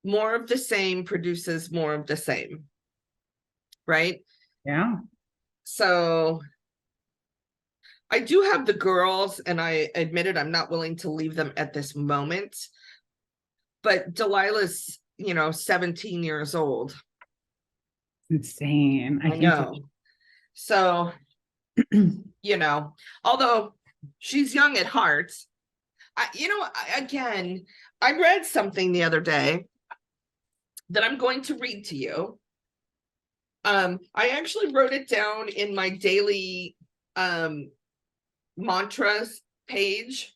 more of the same produces more of the same, right? Yeah. So I do have the girls, and I admitted I'm not willing to leave them at this moment. But Delilah's, 17 years old. Insane. I know. So, although she's young at heart, again, I read something the other day that I'm going to read to you. I actually wrote it down in my daily mantras page,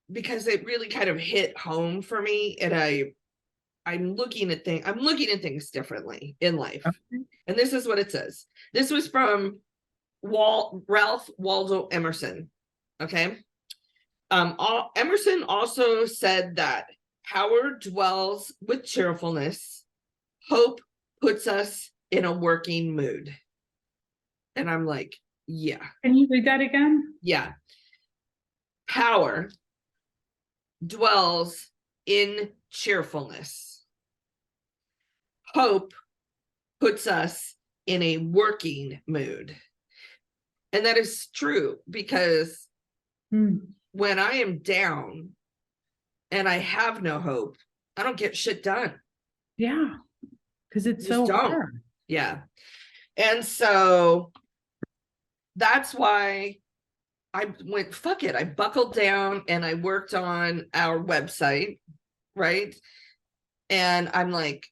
because it really kind of hit home for me, and I'm looking at things differently in life. Okay. And this is what it says. This was from Ralph Waldo Emerson. Okay. Emerson also said that power dwells with cheerfulness. Hope puts us in a working mood. And I'm like, yeah. Can you read that again? Yeah. Power dwells in cheerfulness. Hope puts us in a working mood. And that is true, because when I am down and I have no hope, I don't get shit done. Yeah. Because it's so hard. Yeah. And so that's why I went, fuck it. I buckled down and I worked on our website, right? And I'm like,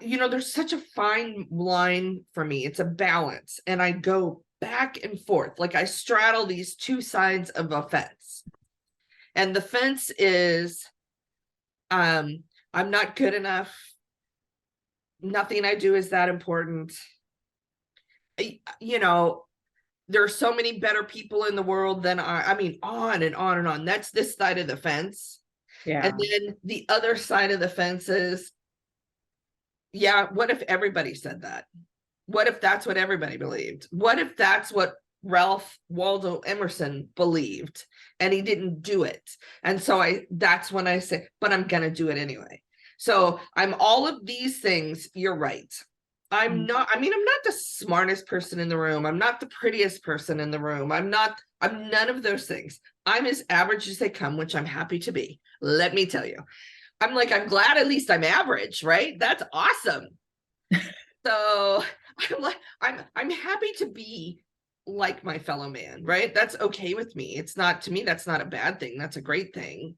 there's such a fine line for me. It's a balance. And I go back and forth. Like, I straddle these two sides of a fence. And the fence is, I'm not good enough. Nothing I do is that important. There are so many better people in the world than I mean, on and on and on. That's this side of the fence. Yeah. And then the other side of the fence is, yeah, what if everybody said that? What if that's what everybody believed? What if that's what Ralph Waldo Emerson believed and he didn't do it? And so that's when I say, but I'm going to do it anyway. So I'm all of these things. You're right. I'm not the smartest person in the room. I'm not the prettiest person in the room. I'm none of those things. I'm as average as they come, which I'm happy to be. Let me tell you. I'm glad at least I'm average, right? That's awesome. So I'm happy to be like my fellow man, right? That's okay with me. To me, that's not a bad thing. That's a great thing.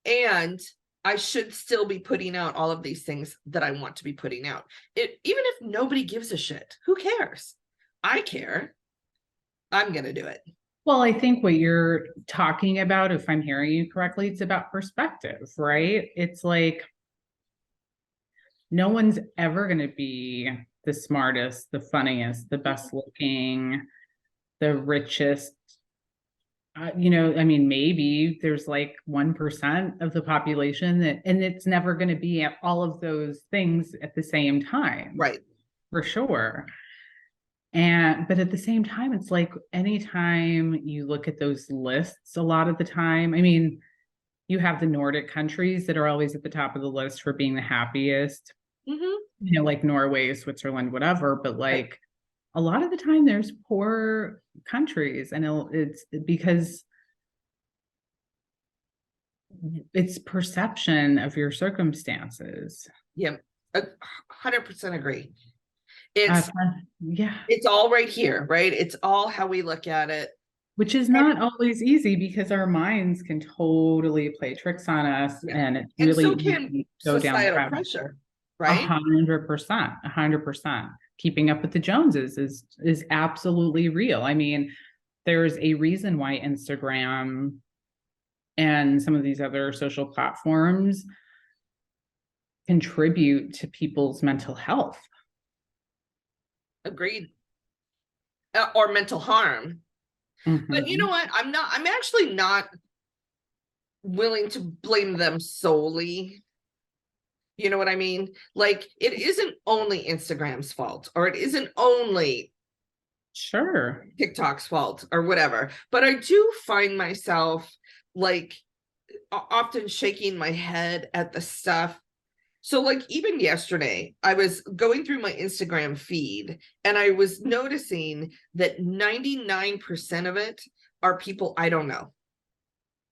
And I should still be putting out all of these things that I want to be putting out. Even if nobody gives a shit, who cares? I care. I'm going to do it. Well, I think what you're talking about, if I'm hearing you correctly, it's about perspective, right? It's like no one's ever going to be the smartest, the funniest, the best looking, the richest. Maybe there's like 1% of the population and it's never going to be at all of those things at the same time. Right. For sure. But at the same time, it's like anytime you look at those lists, a lot of the time, you have the Nordic countries that are always at the top of the list for being the happiest, like Norway, Switzerland, whatever. But like a lot of the time there's poor countries, and it's because it's perception of your circumstances. Yeah, 100% agree. Yeah, it's all right here, right? It's all how we look at it, which is not always easy because our minds can totally play tricks on us, and it's really so can societal pressure, right? 100%. Keeping up with the Joneses is absolutely real. There's a reason why Instagram and some of these other social platforms contribute to people's mental health. Agreed. Or mental harm. But you know what? I'm actually not willing to blame them solely. You know what I mean? Like, it isn't only Instagram's fault, or it isn't only TikTok's fault, or whatever. But I do find myself like often shaking my head at the stuff. So like even yesterday, I was going through my Instagram feed and I was noticing that 99% of it are people I don't know,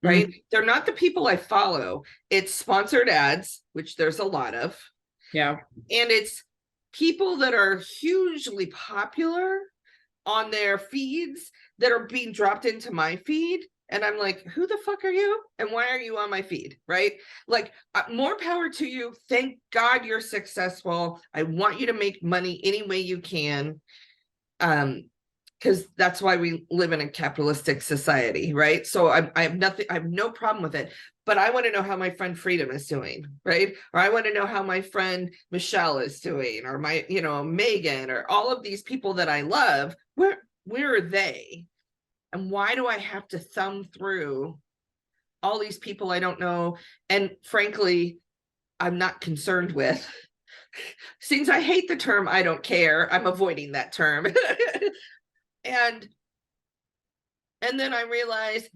right? Mhm. They're not the people I follow. It's sponsored ads, which there's a lot of, Yeah. and it's people that are hugely popular on their feeds that are being dropped into my feed. And I'm like, who the fuck are you? And why are you on my feed? Right? Like, more power to you. Thank God you're successful. I want you to make money any way you can. Because that's why we live in a capitalistic society, right? So I have nothing, I have no problem with it. But I want to know how my friend Freedom is doing, right? Or I want to know how my friend Michelle is doing, or my, Megan, or all of these people that I love. Where are they? And why do I have to thumb through all these people I don't know? And frankly, I'm not concerned with. Since I hate the term I don't care, I'm avoiding that term. and then I realized,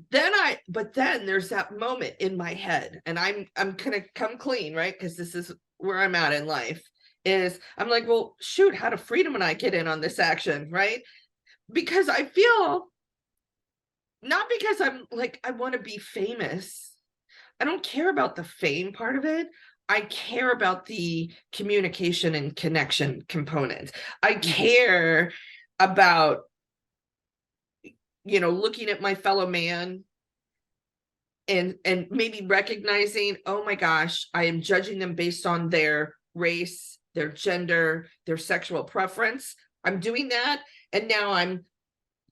but then there's that moment in my head, and I'm gonna come clean, right? Because this is where I'm at in life. Is I'm like, well, shoot, how do Freedom and I get in on this action, right? Because I feel, not because I'm like, I want to be famous. I don't care about the fame part of it. I care about the communication and connection component. I care about, looking at my fellow man and maybe recognizing, oh my gosh, I am judging them based on their race, their gender, their sexual preference. I'm doing that. And now I'm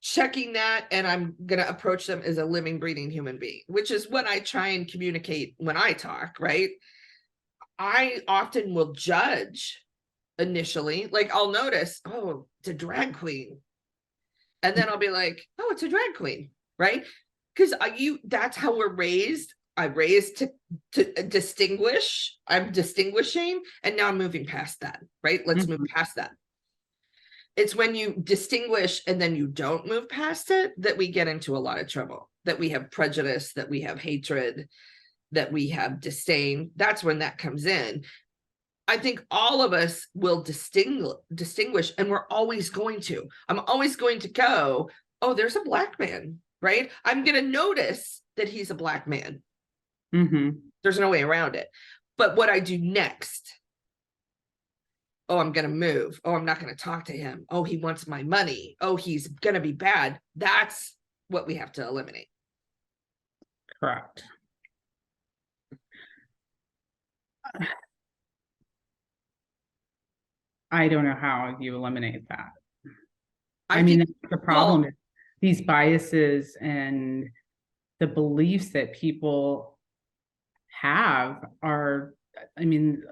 checking that, and I'm going to approach them as a living, breathing human being, which is what I try and communicate when I talk, right? I often will judge initially, like I'll notice, oh, it's a drag queen. And then I'll be like, oh, it's a drag queen, right? Because that's how we're raised. I'm raised to distinguish. I'm distinguishing, and now I'm moving past that, right? Let's move past that. It's when you distinguish and then you don't move past it that we get into a lot of trouble, that we have prejudice, that we have hatred, that we have disdain. That's when that comes in. I think all of us will distinguish, and we're always going to. I'm always going to go, oh, there's a black man, right? I'm going to notice that he's a black man. Mm-hmm. There's no way around it. But what I do next, oh, I'm going to move. Oh, I'm not going to talk to him. Oh, he wants my money. Oh, he's going to be bad. That's what we have to eliminate. Correct. I don't know how you eliminate that. I mean, that's the problem. Well, these biases and the beliefs that people have are, I mean,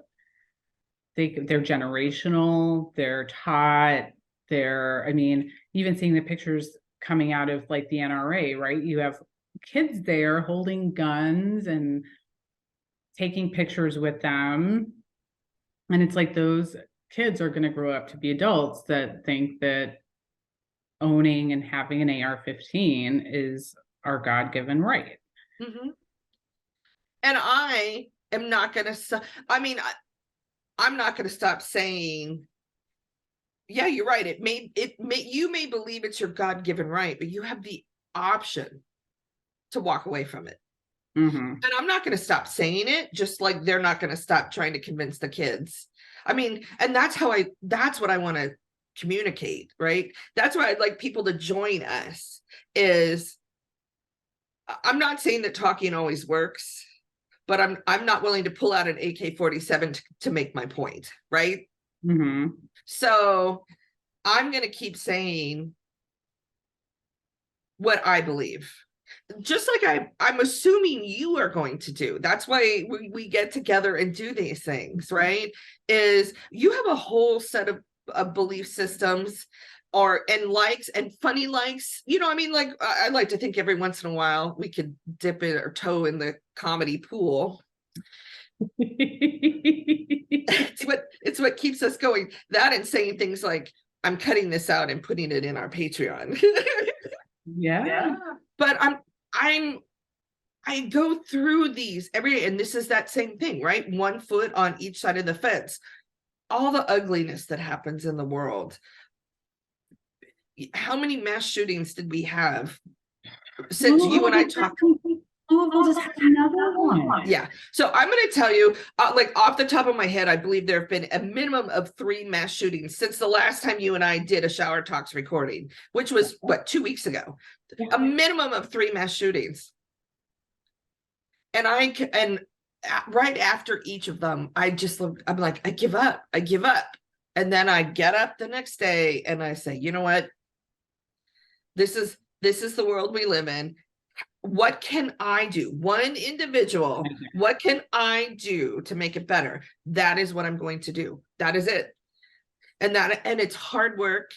they're generational, they're taught, I mean, even seeing the pictures coming out of like the NRA, right? You have kids there holding guns and taking pictures with them. And it's like those kids are going to grow up to be adults that think that owning and having an AR-15 is our God-given right. Mm-hmm. And I am not going to, I'm not going to stop saying, yeah, you're right. You may believe it's your God-given right, but you have the option to walk away from it. Mm-hmm. And I'm not going to stop saying it, just like they're not going to stop trying to convince the kids. I mean, and that's what I want to communicate, right? That's why I'd like people to join us. I'm not saying that talking always works, but I'm not willing to pull out an AK-47 to make my point, right? Mm-hmm. So I'm going to keep saying what I believe, just like I'm assuming you are going to do. That's why we get together and do these things, right? Is you have a whole set of belief systems and likes and funny likes. Like I like to think every once in a while we could dip our toe in the comedy pool. It's what keeps us going. That and saying things like, I'm cutting this out and putting it in our Patreon. Yeah. But I I go through these every day, and this is that same thing, right? 1 foot on each side of the fence. All the ugliness that happens in the world. How many mass shootings did we have since you and I talked? Louisville just had another one. Yeah. So I'm going to tell you, like off the top of my head, I believe there have been a minimum of 3 mass shootings since the last time you and I did a Shower Talks recording, which was what, 2 weeks ago. A minimum of 3 mass shootings. And right after each of them, I'm like, I give up. And then I get up the next day and I say, you know what? This is the world we live in. What can I do? One individual, what can I do to make it better? That is what I'm going to do. That is it. And it's hard work.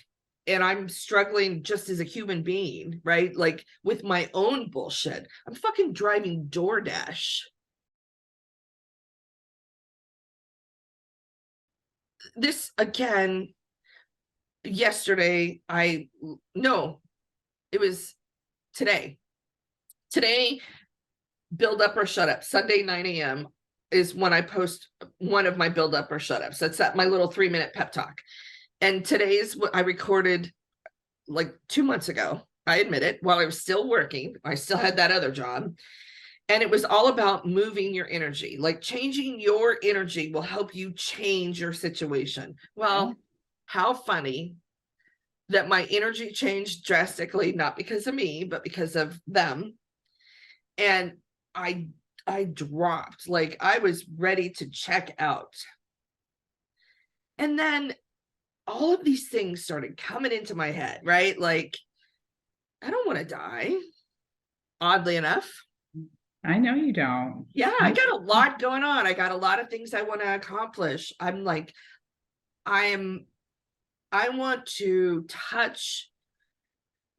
And I'm struggling just as a human being, right? Like with my own bullshit. I'm fucking driving DoorDash. This again, yesterday, no, it was today. Today, build up or shut up. Sunday, 9 a.m. is when I post one of my build up or shut ups. That's my little 3-minute pep talk. And today's what I recorded like 2 months ago. I admit it, while I was still working. I still had that other job. And it was all about moving your energy. Like changing your energy will help you change your situation. Well, how funny that my energy changed drastically, not because of me, but because of them. And I dropped, like I was ready to check out. And then all of these things started coming into my head, right? Like, I don't want to die, oddly enough. I know you don't. Yeah, I got a lot going on. I got a lot of things I want to accomplish. I'm like, I want to touch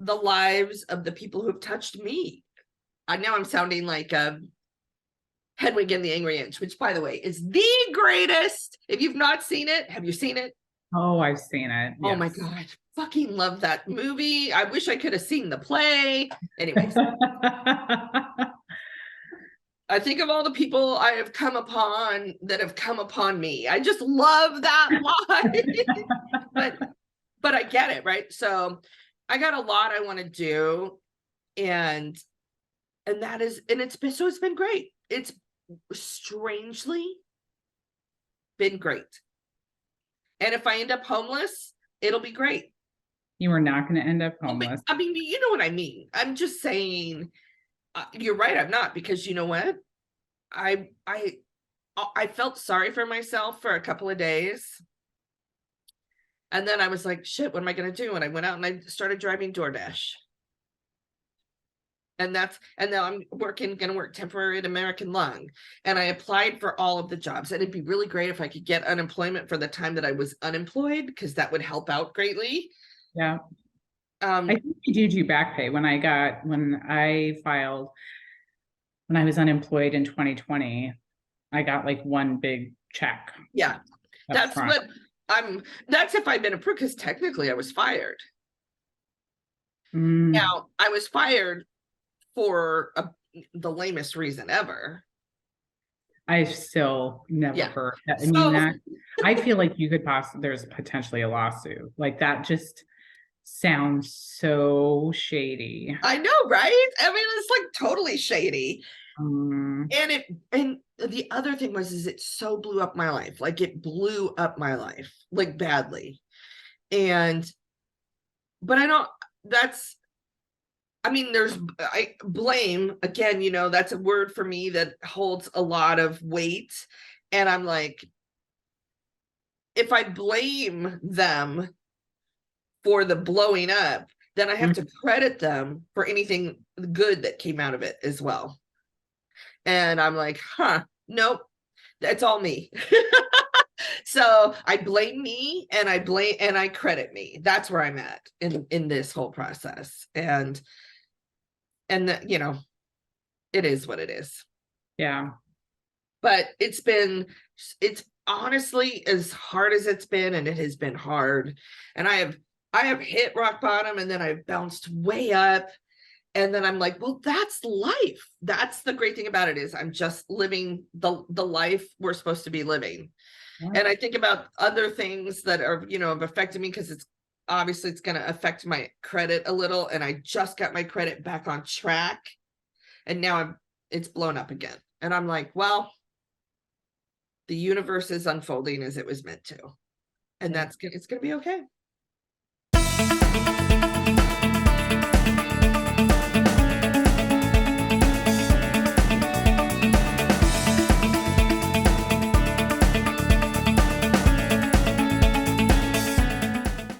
the lives of the people who have touched me. I know I'm sounding like Hedwig and the Angry Inch, which, by the way, is the greatest. If you've not seen it, have you seen it? Oh, I've seen it. Oh my God. Fucking love that movie. I wish I could have seen the play. Anyways. I think of all the people I have come upon that have come upon me. I just love that line. but I get it, right? So I got a lot I want to do. And it's been great. It's strangely been great. And if I end up homeless, it'll be great. You are not going to end up homeless. I mean, you know what I mean. I'm just saying, you're right. I'm not, because you know what? I felt sorry for myself for a couple of days. And then I was like, shit, what am I going to do? And I went out and I started driving DoorDash. And now I'm going to work temporary at American Lung. And I applied for all of the jobs. And it'd be really great if I could get unemployment for the time that I was unemployed, because that would help out greatly. Yeah. I think we do back pay. When I filed, when I was unemployed in 2020, I got like one big check. Yeah. That's if I'd been approved, because technically I was fired. Now I was fired for the lamest reason ever. I've still never heard that. I mean, that I feel like you could there's potentially a lawsuit. Like that just sounds so shady. I know, right? I mean, it's like totally shady. And the other thing is it so blew up my life. Like it blew up my life, like badly. But I blame, again, that's a word for me that holds a lot of weight. And I'm like, if I blame them for the blowing up, then I have to credit them for anything good that came out of it as well. And I'm like, nope, that's all me. So I blame me and I credit me. That's where I'm at in this whole process. And it is what it is. Yeah. But it's honestly, as hard as it's been, and it has been hard. And I have hit rock bottom, and then I've bounced way up. And then I'm like, well, that's life. That's the great thing about it, is I'm just living the life we're supposed to be living. And I think about other things that are, have affected me, because it's obviously it's going to affect my credit a little. And I just got my credit back on track, and now it's blown up again. And I'm like, well, the universe is unfolding as it was meant to. And Yeah. it's going to be okay.